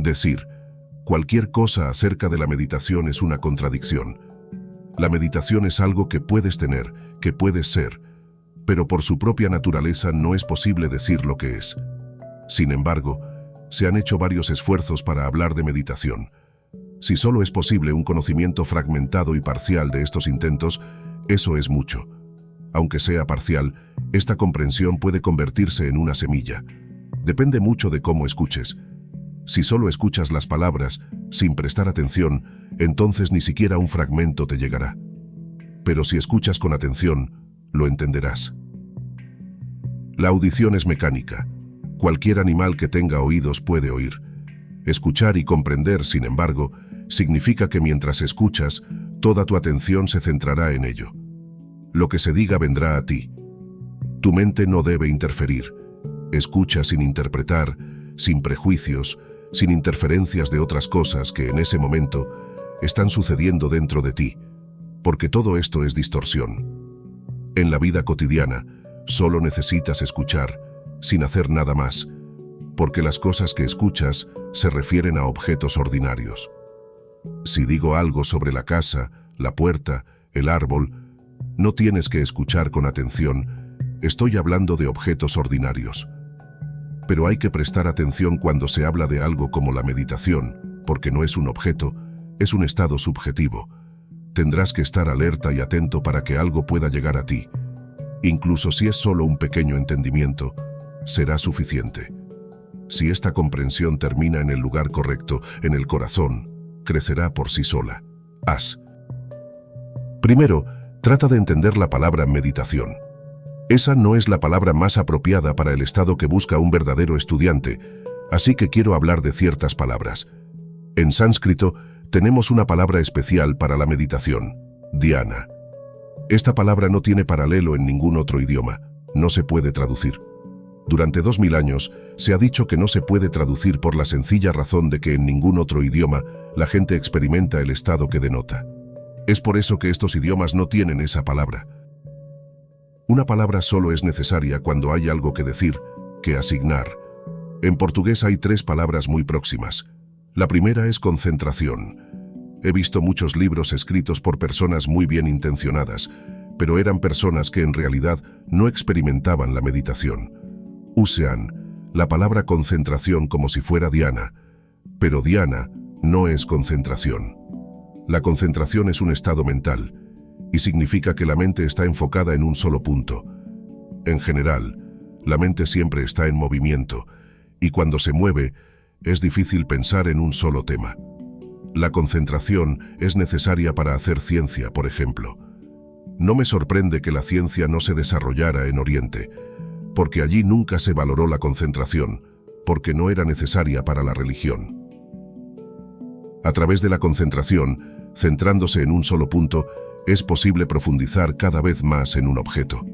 Decir cualquier cosa acerca de la meditación es una contradicción. La meditación es algo que puedes tener, que puedes ser, pero por su propia naturaleza no es posible decir lo que es. Sin embargo, se han hecho varios esfuerzos para hablar de meditación. Si solo es posible un conocimiento fragmentado y parcial de estos intentos, eso es mucho. Aunque sea parcial, esta comprensión puede convertirse en una semilla. Depende mucho de cómo escuches. Si solo escuchas las palabras, sin prestar atención, entonces ni siquiera un fragmento te llegará. Pero si escuchas con atención, lo entenderás. La audición es mecánica. Cualquier animal que tenga oídos puede oír. Escuchar y comprender, sin embargo, significa que mientras escuchas, toda tu atención se centrará en ello. Lo que se diga vendrá a ti. Tu mente no debe interferir. Escucha sin interpretar, sin prejuicios, sin interferencias de otras cosas que en ese momento están sucediendo dentro de ti, porque todo esto es distorsión. En la vida cotidiana, solo necesitas escuchar, sin hacer nada más, porque las cosas que escuchas se refieren a objetos ordinarios. Si digo algo sobre la casa, la puerta, el árbol, no tienes que escuchar con atención, estoy hablando de objetos ordinarios. Pero hay que prestar atención cuando se habla de algo como la meditación, porque no es un objeto, es un estado subjetivo. Tendrás que estar alerta y atento para que algo pueda llegar a ti. Incluso si es solo un pequeño entendimiento, será suficiente. Si esta comprensión termina en el lugar correcto, en el corazón, crecerá por sí sola. Primero, trata de entender la palabra meditación. Esa no es la palabra más apropiada para el estado que busca un verdadero estudiante, así que quiero hablar de ciertas palabras. En sánscrito, tenemos una palabra especial para la meditación, dhyana. Esta palabra no tiene paralelo en ningún otro idioma, no se puede traducir. Durante 2000 años, se ha dicho que no se puede traducir por la sencilla razón de que en ningún otro idioma la gente experimenta el estado que denota. Es por eso que estos idiomas no tienen esa palabra. Una palabra solo es necesaria cuando hay algo que decir, que asignar. En portugués hay 3 palabras muy próximas. La primera es concentración. He visto muchos libros escritos por personas muy bien intencionadas, pero eran personas que en realidad no experimentaban la meditación. Usan la palabra concentración como si fuera dhyana, pero dhyana no es concentración. La concentración es un estado mental, y significa que la mente está enfocada en un solo punto. En general, la mente siempre está en movimiento, y cuando se mueve, es difícil pensar en un solo tema. La concentración es necesaria para hacer ciencia, por ejemplo. No me sorprende que la ciencia no se desarrollara en Oriente, porque allí nunca se valoró la concentración, porque no era necesaria para la religión. A través de la concentración, centrándose en un solo punto, es posible profundizar cada vez más en un objeto.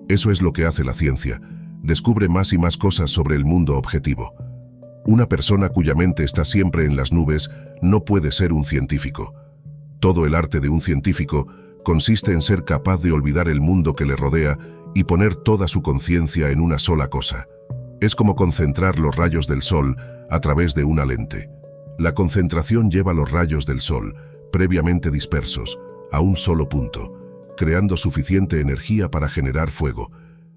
Eso es lo que hace la ciencia, descubre más y más cosas sobre el mundo objetivo. Una persona cuya mente está siempre en las nubes no puede ser un científico. Todo el arte de un científico consiste en ser capaz de olvidar el mundo que le rodea y poner toda su conciencia en una sola cosa. Es como concentrar los rayos del sol a través de una lente. La concentración lleva los rayos del sol, previamente dispersos, a un solo punto, creando suficiente energía para generar fuego.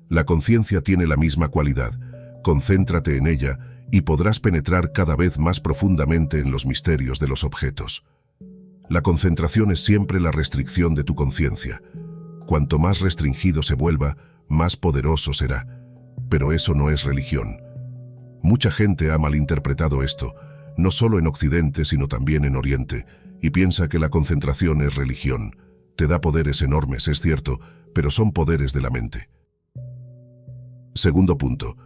La conciencia tiene la misma cualidad. Concéntrate en ella y podrás penetrar cada vez más profundamente en los misterios de los objetos. La concentración es siempre la restricción de tu conciencia. Cuanto más restringido se vuelva, más poderoso será. Pero eso no es religión. Mucha gente ha malinterpretado esto, no solo en Occidente sino también en Oriente, y piensa que la concentración es religión. Te da poderes enormes, es cierto, pero son poderes de la mente. Segundo punto.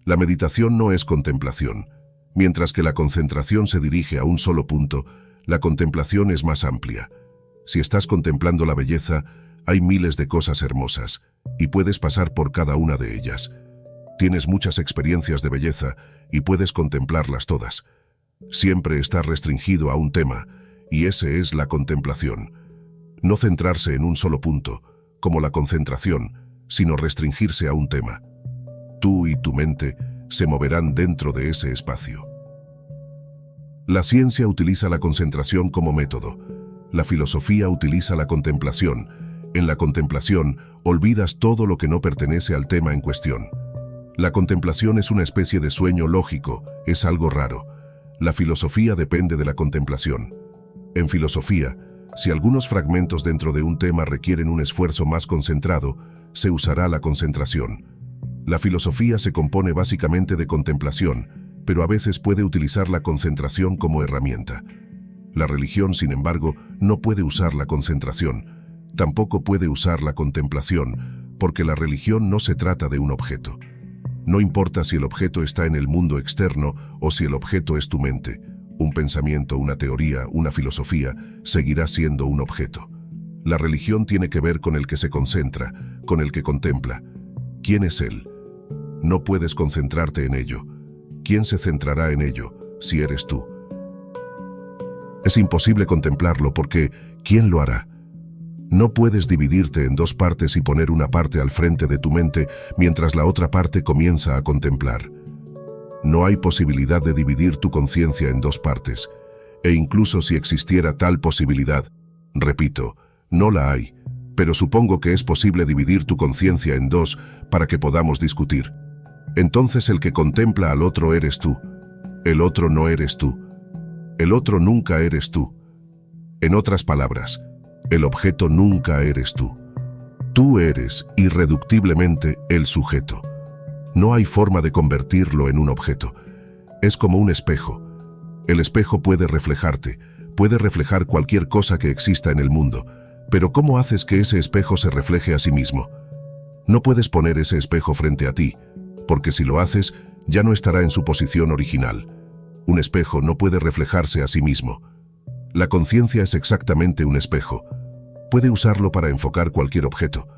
La meditación no es contemplación. Mientras que la concentración se dirige a un solo punto, la contemplación es más amplia. Si estás contemplando la belleza, hay miles de cosas hermosas, y puedes pasar por cada una de ellas. Tienes muchas experiencias de belleza, y puedes contemplarlas todas. Siempre estás restringido a un tema, y ese es la contemplación. No centrarse en un solo punto, como la concentración, sino restringirse a un tema. Tú y tu mente se moverán dentro de ese espacio. La ciencia utiliza la concentración como método. La filosofía utiliza la contemplación. En la contemplación, olvidas todo lo que no pertenece al tema en cuestión. La contemplación es una especie de sueño lógico, es algo raro. La filosofía depende de la contemplación. En filosofía, si algunos fragmentos dentro de un tema requieren un esfuerzo más concentrado, se usará la concentración. La filosofía se compone básicamente de contemplación, pero a veces puede utilizar la concentración como herramienta. La religión, sin embargo, no puede usar la concentración. Tampoco puede usar la contemplación, porque la religión no se trata de un objeto. No importa si el objeto está en el mundo externo o si el objeto es tu mente. Un pensamiento, una teoría, una filosofía, seguirá siendo un objeto. La religión tiene que ver con el que se concentra, con el que contempla. ¿Quién es él? No puedes concentrarte en ello. ¿Quién se centrará en ello, si eres tú? Es imposible contemplarlo porque ¿quién lo hará? No puedes dividirte en dos partes y poner una parte al frente de tu mente mientras la otra parte comienza a contemplar. No hay posibilidad de dividir tu conciencia en dos partes, e incluso si existiera tal posibilidad, repito, no la hay, pero supongo que es posible dividir tu conciencia en dos para que podamos discutir. Entonces el que contempla al otro eres tú, el otro no eres tú, el otro nunca eres tú. En otras palabras, el objeto nunca eres tú. Tú eres, irreductiblemente, el sujeto. No hay forma de convertirlo en un objeto. Es como un espejo. El espejo puede reflejarte, puede reflejar cualquier cosa que exista en el mundo, pero ¿cómo haces que ese espejo se refleje a sí mismo? No puedes poner ese espejo frente a ti, porque si lo haces, ya no estará en su posición original. Un espejo no puede reflejarse a sí mismo. La conciencia es exactamente un espejo. Puede usarlo para enfocar cualquier objeto.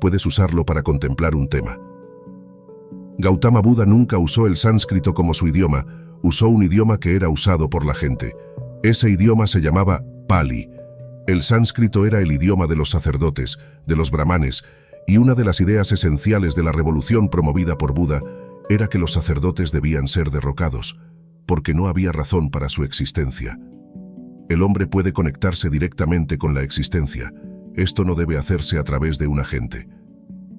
Puedes usarlo para contemplar un tema. Gautama Buda nunca usó el sánscrito como su idioma, usó un idioma que era usado por la gente. Ese idioma se llamaba Pali. El sánscrito era el idioma de los sacerdotes, de los brahmanes, y una de las ideas esenciales de la revolución promovida por Buda era que los sacerdotes debían ser derrocados, porque no había razón para su existencia. El hombre puede conectarse directamente con la existencia. Esto no debe hacerse a través de un agente.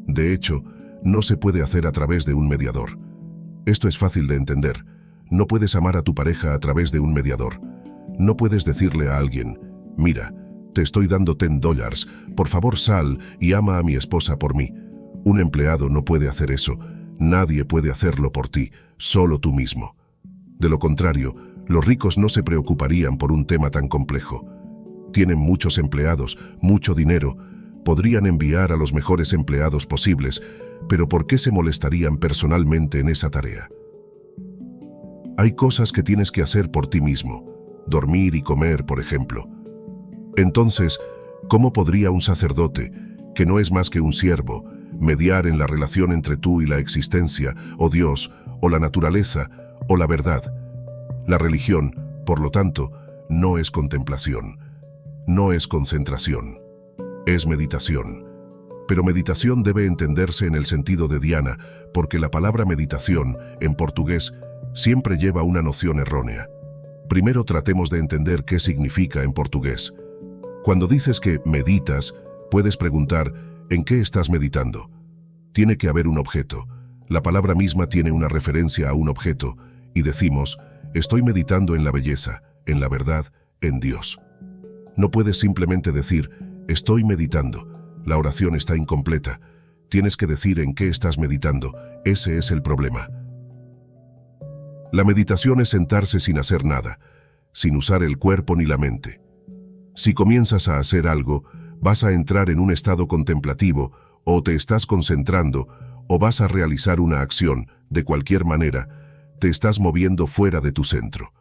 De hecho, no se puede hacer a través de un mediador. Esto es fácil de entender. No puedes amar a tu pareja a través de un mediador. No puedes decirle a alguien, mira, te estoy dando $10, por favor sal y ama a mi esposa por mí. Un empleado no puede hacer eso. Nadie puede hacerlo por ti, solo tú mismo. De lo contrario, los ricos no se preocuparían por un tema tan complejo. Tienen muchos empleados, mucho dinero, podrían enviar a los mejores empleados posibles, pero ¿por qué se molestarían personalmente en esa tarea? Hay cosas que tienes que hacer por ti mismo, dormir y comer, por ejemplo. Entonces, ¿cómo podría un sacerdote, que no es más que un siervo, mediar en la relación entre tú y la existencia, o Dios, o la naturaleza, o la verdad? La religión, por lo tanto, no es contemplación, no es concentración, es meditación. Pero meditación debe entenderse en el sentido de dhyana, porque la palabra meditación, en portugués, siempre lleva una noción errónea. Primero tratemos de entender qué significa en portugués. Cuando dices que meditas, puedes preguntar, ¿en qué estás meditando? Tiene que haber un objeto. La palabra misma tiene una referencia a un objeto, y decimos, estoy meditando en la belleza, en la verdad, en Dios. No puedes simplemente decir, estoy meditando. La oración está incompleta. Tienes que decir en qué estás meditando. Ese es el problema. La meditación es sentarse sin hacer nada, sin usar el cuerpo ni la mente. Si comienzas a hacer algo, vas a entrar en un estado contemplativo, o te estás concentrando, o vas a realizar una acción, de cualquier manera, te estás moviendo fuera de tu centro.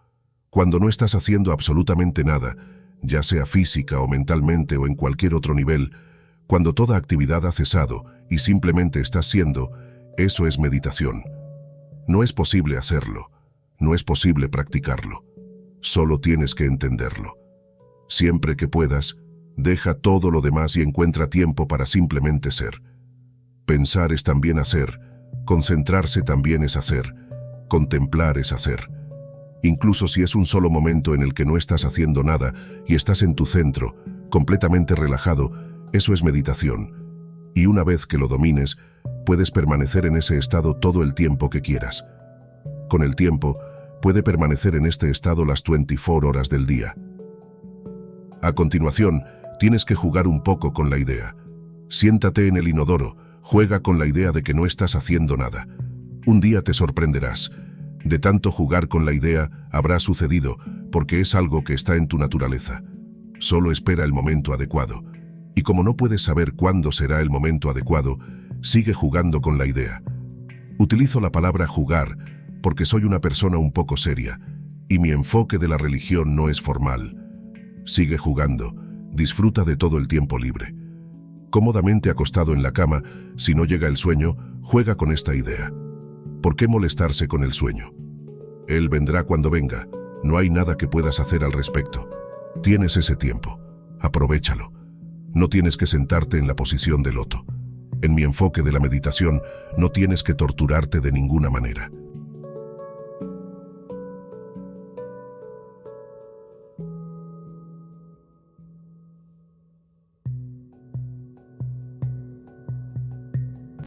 Cuando no estás haciendo absolutamente nada, ya sea física o mentalmente o en cualquier otro nivel, cuando toda actividad ha cesado y simplemente estás siendo, eso es meditación. No es posible hacerlo, no es posible practicarlo. Solo tienes que entenderlo. Siempre que puedas, deja todo lo demás y encuentra tiempo para simplemente ser. Pensar es también hacer, concentrarse también es hacer, contemplar es hacer. Incluso si es un solo momento en el que no estás haciendo nada y estás en tu centro, completamente relajado, eso es meditación. Y una vez que lo domines, puedes permanecer en ese estado todo el tiempo que quieras. Con el tiempo, puede permanecer en este estado las 24 horas del día. A continuación, tienes que jugar un poco con la idea. Siéntate en el inodoro, juega con la idea de que no estás haciendo nada. Un día te sorprenderás. De tanto jugar con la idea, habrá sucedido, porque es algo que está en tu naturaleza. Solo espera el momento adecuado. Y como no puedes saber cuándo será el momento adecuado, sigue jugando con la idea. Utilizo la palabra jugar porque soy una persona un poco seria, y mi enfoque de la religión no es formal. Sigue jugando, disfruta de todo el tiempo libre. Cómodamente acostado en la cama, si no llega el sueño, juega con esta idea. ¿Por qué molestarse con el sueño? Él vendrá cuando venga, no hay nada que puedas hacer al respecto. Tienes ese tiempo, aprovéchalo. No tienes que sentarte en la posición de loto. En mi enfoque de la meditación, no tienes que torturarte de ninguna manera.